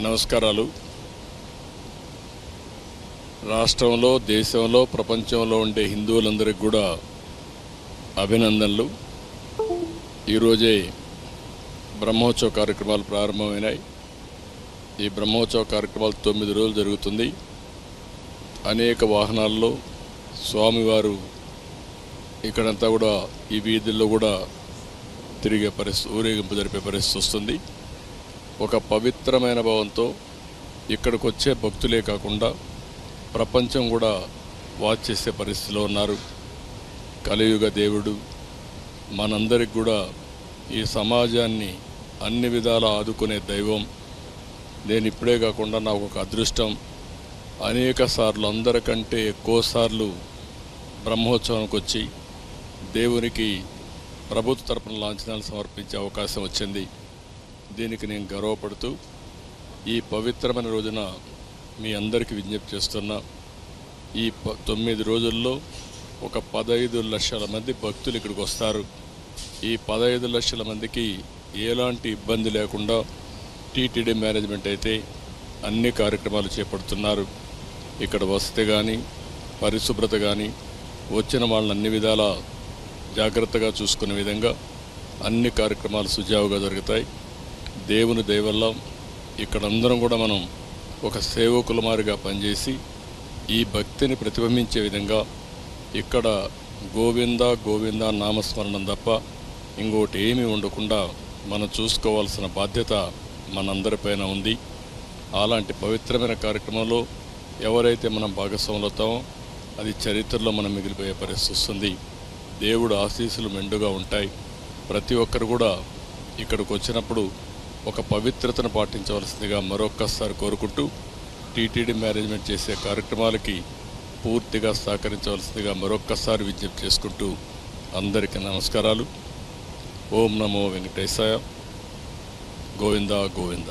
నమస్కారాలు. రాష్ట్రంలో, దేశంలో, ప్రపంచంలో ఉండే హిందువులందరికీ కూడా అభినందనలు. ఈరోజే బ్రహ్మోత్సవ కార్యక్రమాలు ప్రారంభమైనాయి. ఈ బ్రహ్మోత్సవ కార్యక్రమాలు 9 రోజులు జరుగుతుంది. అనేక వాహనాల్లో స్వామివారు ఇక్కడంతా కూడా ఈ వీధుల్లో కూడా తిరిగే పరిస్థితి, ఊరేగింపు జరిపే పరిస్థితి వస్తుంది. ఒక పవిత్రమైన భావంతో ఇక్కడికి వచ్చే భక్తులే కాకుండా ప్రపంచం కూడా వాచ్ చేసే పరిస్థితిలో ఉన్నారు. కలియుగ దేవుడు మనందరికి కూడా ఈ సమాజాన్ని అన్ని విధాల ఆదుకునే దైవం. నేను ఇప్పుడే కాకుండా నాకు ఒక అదృష్టం, అనేక సార్లు, అందరికంటే ఎక్కువ సార్లు బ్రహ్మోత్సవానికి వచ్చి దేవునికి ప్రభుత్వ తరపున లాంఛనాలు సమర్పించే అవకాశం వచ్చింది. దీనికి నేను గర్వపడుతూ ఈ పవిత్రమైన రోజున మీ అందరికీ విజ్ఞప్తి చేస్తున్నా. ఈ 9 రోజుల్లో ఒక 15 లక్షల మంది భక్తులు ఇక్కడికి వస్తారు. ఈ 15 లక్షల మందికి ఎలాంటి ఇబ్బంది లేకుండా టీటీడీ మేనేజ్మెంట్ అయితే అన్ని కార్యక్రమాలు చేపడుతున్నారు. ఇక్కడ వసతి కానీ, పరిశుభ్రత కానీ, వచ్చిన వాళ్ళని అన్ని విధాల జాగ్రత్తగా చూసుకునే విధంగా అన్ని కార్యక్రమాలు సుజావుగా జరుగుతాయి. దేవుని దయ వల్ల ఇక్కడ అందరం కూడా మనం ఒక సేవకుల మారిగా పనిచేసి ఈ భక్తిని ప్రతిబింబించే విధంగా ఇక్కడ గోవింద గోవింద నామస్మరణం తప్ప ఇంకోటి ఏమీ ఉండకుండా మనం చూసుకోవాల్సిన బాధ్యత మనందరిపైన ఉంది. అలాంటి పవిత్రమైన కార్యక్రమంలో ఎవరైతే మనం భాగస్వాములు అవుతామో అది చరిత్రలో మనం మిగిలిపోయే పరిస్థితి వస్తుంది. దేవుడు ఆశీస్సులు మెండుగా ఉంటాయి. ప్రతి ఒక్కరు కూడా ఇక్కడికి వచ్చినప్పుడు ఒక పవిత్రతను పాటించవలసిందిగా మరొక్కసారి కోరుకుంటూ టీటీడీ మేనేజ్మెంట్ చేసే కార్యక్రమాలకి పూర్తిగా సహకరించవలసిందిగా మరొక్కసారి విజ్ఞప్తి చేసుకుంటూ అందరికీ నమస్కారాలు. ఓం నమో వెంకటేశాయ. గోవింద గోవింద.